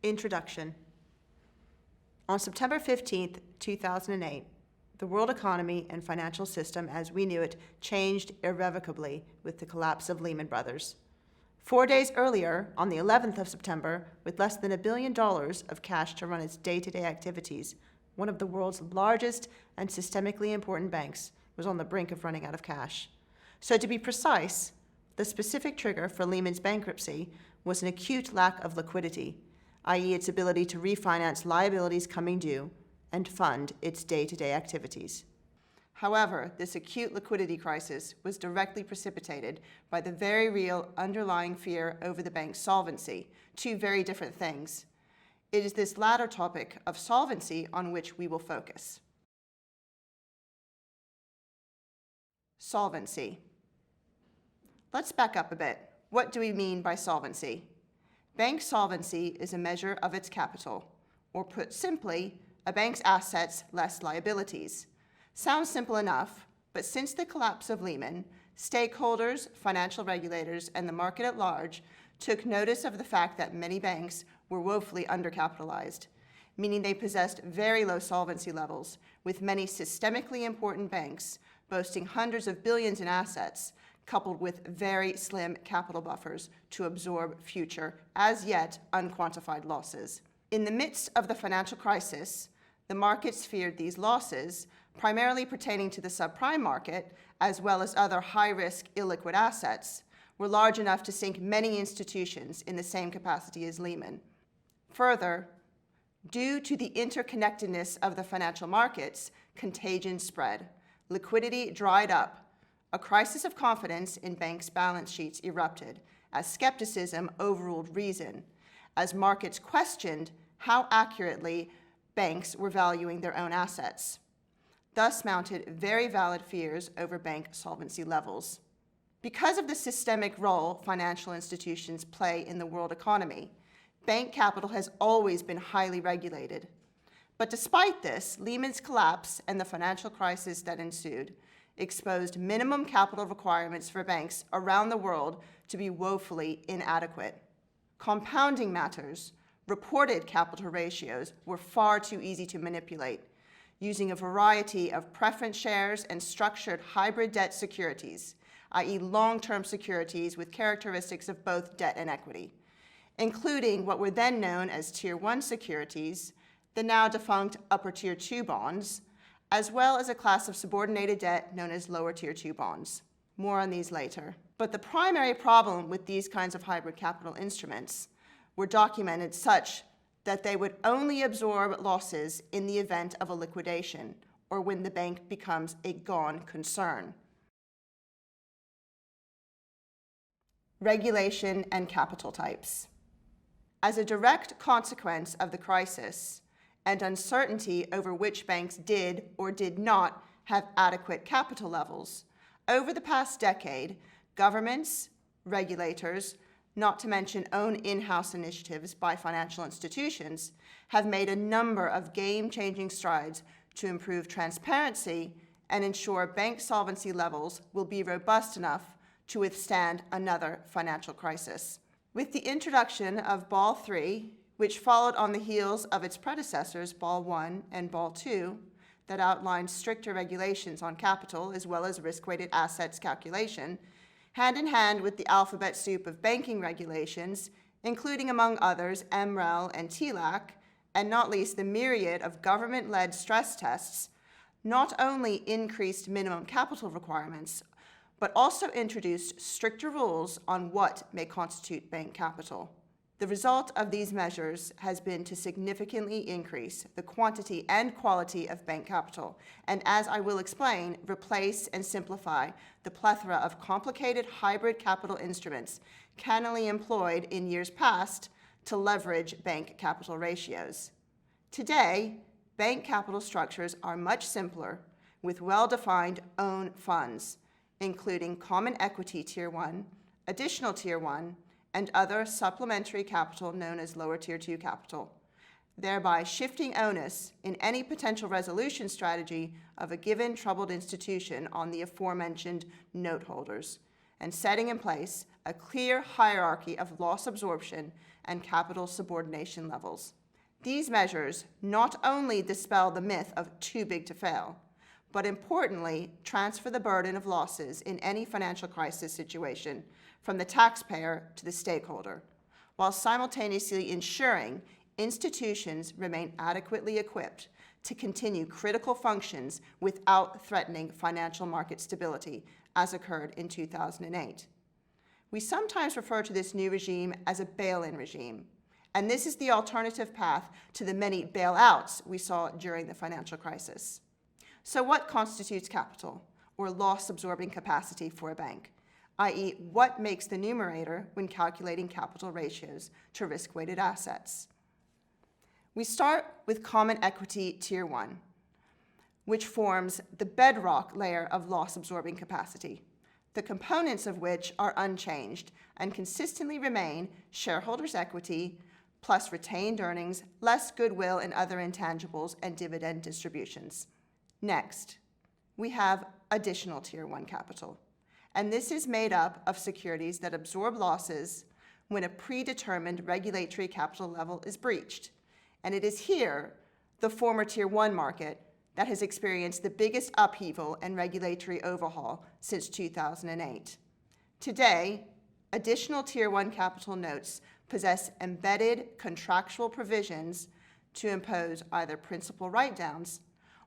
Introduction. On September 15, 2008, the world economy and financial system as we knew it changed irrevocably with the collapse of Lehman Brothers. 4 days earlier, on the 11th of September, with less than $1 billion of cash to run its day-to-day activities, one of the world's largest and systemically important banks was on the brink of running out of cash. So to be precise, the specific trigger for Lehman's bankruptcy was an acute lack of liquidity, i.e. its ability to refinance liabilities coming due and fund its day-to-day activities. However, this acute liquidity crisis was directly precipitated by the very real underlying fear over the bank's solvency, two very different things. It is this latter topic of solvency on which we will focus. Solvency. Let's back up a bit. What do we mean by solvency? Bank solvency is a measure of its capital, or put simply, a bank's assets less liabilities. Sounds simple enough, but since the collapse of Lehman, stakeholders, financial regulators, and the market at large took notice of the fact that many banks were woefully undercapitalized, meaning they possessed very low solvency levels, with many systemically important banks boasting hundreds of billions in assets, coupled with very slim capital buffers to absorb future, as yet unquantified losses. In the midst of the financial crisis, the markets feared these losses, primarily pertaining to the subprime market, as well as other high-risk, illiquid assets, were large enough to sink many institutions in the same capacity as Lehman. Further, due to the interconnectedness of the financial markets, contagion spread. Liquidity dried up. A crisis of confidence in banks' balance sheets erupted as skepticism overruled reason, as markets questioned how accurately banks were valuing their own assets. Thus mounted very valid fears over bank solvency levels. Because of the systemic role financial institutions play in the world economy, bank capital has always been highly regulated. But despite this, Lehman's collapse and the financial crisis that ensued exposed minimum capital requirements for banks around the world to be woefully inadequate. Compounding matters, reported capital ratios were far too easy to manipulate, using a variety of preference shares and structured hybrid debt securities, i.e. long-term securities with characteristics of both debt and equity, including what were then known as Tier 1 securities, the now defunct Upper Tier 2 bonds, as well as a class of subordinated debt known as Lower Tier 2 bonds. More on these later. But the primary problem with these kinds of hybrid capital instruments were documented such that they would only absorb losses in the event of a liquidation or when the bank becomes a gone concern. Regulation and capital types. As a direct consequence of the crisis and uncertainty over which banks did or did not have adequate capital levels, over the past decade, governments, regulators, not to mention own in-house initiatives by financial institutions, have made a number of game-changing strides to improve transparency and ensure bank solvency levels will be robust enough to withstand another financial crisis. With the introduction of Ball III, which followed on the heels of its predecessors, Ball I and Ball II, that outlined stricter regulations on capital as well as risk-weighted assets calculation, hand in hand with the alphabet soup of banking regulations, including among others MREL and TLAC, and not least the myriad of government-led stress tests, not only increased minimum capital requirements, but also introduced stricter rules on what may constitute bank capital. The result of these measures has been to significantly increase the quantity and quality of bank capital, and as I will explain, replace and simplify the plethora of complicated hybrid capital instruments cannily employed in years past to leverage bank capital ratios. Today, bank capital structures are much simpler with well-defined own funds, including common equity Tier 1, additional Tier 1, and other supplementary capital known as Lower Tier 2 capital, thereby shifting onus in any potential resolution strategy of a given troubled institution on the aforementioned note holders, and setting in place a clear hierarchy of loss absorption and capital subordination levels. These measures not only dispel the myth of too big to fail, but importantly, transfer the burden of losses in any financial crisis situation from the taxpayer to the stakeholder, while simultaneously ensuring institutions remain adequately equipped to continue critical functions without threatening financial market stability, as occurred in 2008. We sometimes refer to this new regime as a bail-in regime, and this is the alternative path to the many bailouts we saw during the financial crisis. So what constitutes capital, or loss-absorbing capacity for a bank, i.e., what makes the numerator when calculating capital ratios to risk-weighted assets? We start with Common Equity Tier 1, which forms the bedrock layer of loss-absorbing capacity, the components of which are unchanged and consistently remain shareholders' equity plus retained earnings, less goodwill and other intangibles, and dividend distributions. Next, we have Additional Tier 1 capital, and this is made up of securities that absorb losses when a predetermined regulatory capital level is breached. And it is here, the former Tier 1 market, that has experienced the biggest upheaval and regulatory overhaul since 2008. Today, Additional Tier 1 capital notes possess embedded contractual provisions to impose either principal write-downs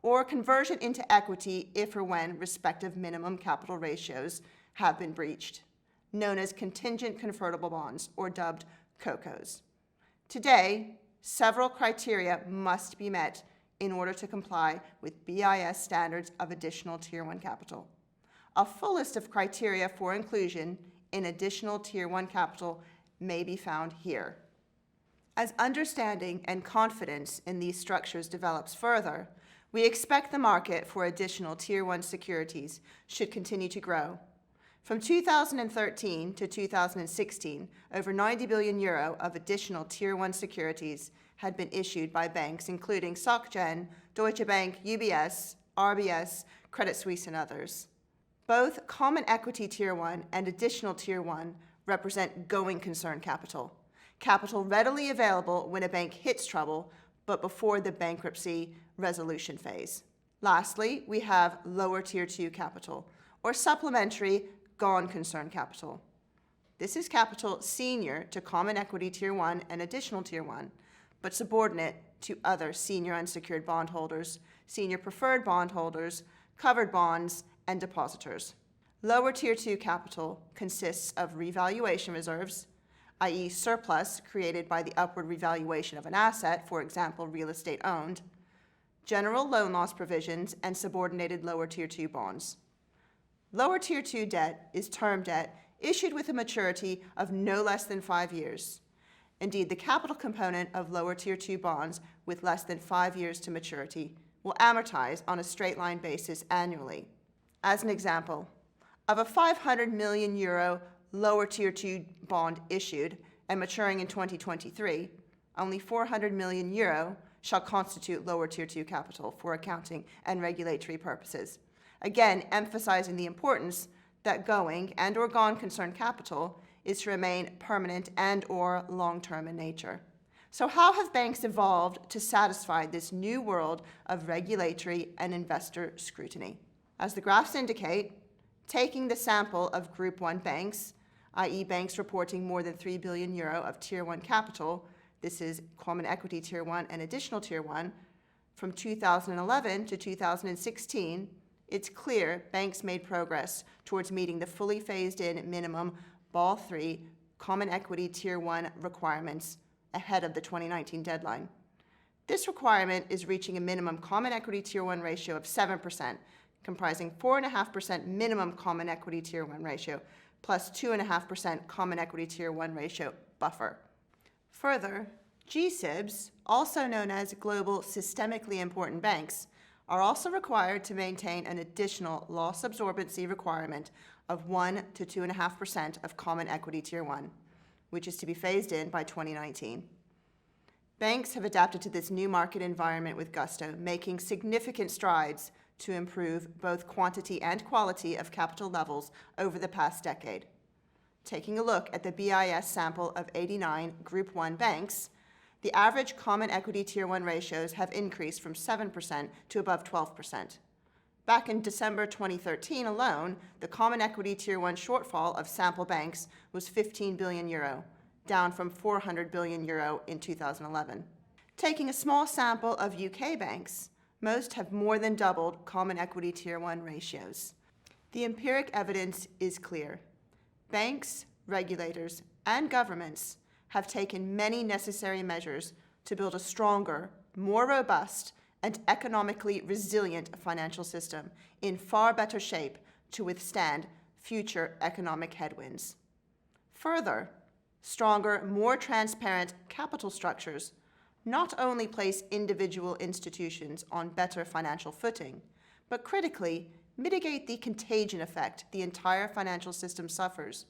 or conversion into equity if or when respective minimum capital ratios have been breached, known as contingent convertible bonds, or dubbed COCOs. Today, several criteria must be met in order to comply with BIS standards of Additional Tier 1 capital. A full list of criteria for inclusion in Additional Tier 1 capital may be found here. As understanding and confidence in these structures develops further, we expect the market for Additional Tier 1 securities should continue to grow. From 2013 to 2016, over 90 billion euro of Additional Tier 1 securities had been issued by banks including SocGen, Deutsche Bank, UBS, RBS, Credit Suisse, and others. Both Common Equity Tier 1 and Additional Tier 1 represent going concern capital, capital readily available when a bank hits trouble, but before the bankruptcy resolution phase. Lastly, we have Lower Tier 2 capital, or supplementary gone concern capital. This is capital senior to Common Equity Tier 1 and Additional Tier 1, but subordinate to other senior unsecured bondholders, senior preferred bondholders, covered bonds, and depositors. Lower Tier 2 capital consists of revaluation reserves, i.e. surplus created by the upward revaluation of an asset, for example, real estate owned, general loan loss provisions, and subordinated Lower Tier 2 bonds. Lower Tier 2 debt is term debt issued with a maturity of no less than 5 years. Indeed, the capital component of Lower Tier 2 bonds with less than 5 years to maturity will amortize on a straight-line basis annually. As an example, of a 500 million euro Lower Tier 2 bond issued and maturing in 2023, only 400 million euro shall constitute Lower Tier 2 capital for accounting and regulatory purposes. Again, emphasizing the importance that going and or gone concern capital is to remain permanent and or long-term in nature. So how have banks evolved to satisfy this new world of regulatory and investor scrutiny? As the graphs indicate, taking the sample of Group 1 banks, i.e. banks reporting more than 3 billion euro of Tier 1 capital, this is Common Equity Tier 1 and Additional Tier 1, from 2011 to 2016, it's clear banks made progress towards meeting the fully phased-in minimum Basel III Common Equity Tier 1 requirements ahead of the 2019 deadline. This requirement is reaching a minimum Common Equity Tier 1 ratio of 7%, comprising 4.5% minimum Common Equity Tier 1 ratio, plus 2.5% Common Equity Tier 1 ratio buffer. Further, GSIBs, also known as Global Systemically Important Banks, are also required to maintain an additional loss absorbency requirement of 1 to 2.5% of Common Equity Tier 1, which is to be phased in by 2019. Banks have adapted to this new market environment with gusto, making significant strides to improve both quantity and quality of capital levels over the past decade. Taking a look at the BIS sample of 89 Group 1 banks, the average common equity Tier 1 ratios have increased from 7% to above 12%. Back in December 2013 alone, the common equity Tier 1 shortfall of sample banks was 15 billion euro, down from 400 billion euro in 2011. Taking a small sample of UK banks, most have more than doubled common equity Tier 1 ratios. The empiric evidence is clear. Banks, regulators, and governments have taken many necessary measures to build a stronger, more robust, and economically resilient financial system in far better shape to withstand future economic headwinds. Further, stronger, more transparent capital structures not only place individual institutions on better financial footing, but critically mitigate the contagion effect the entire financial system suffers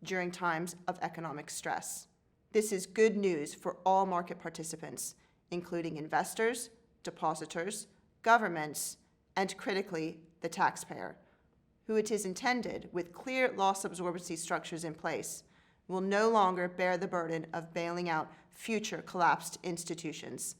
during times of economic stress. This is good news for all market participants, including investors, depositors, governments, and critically, the taxpayer, who it is intended, with clear loss absorbency structures in place, will no longer bear the burden of bailing out future collapsed institutions.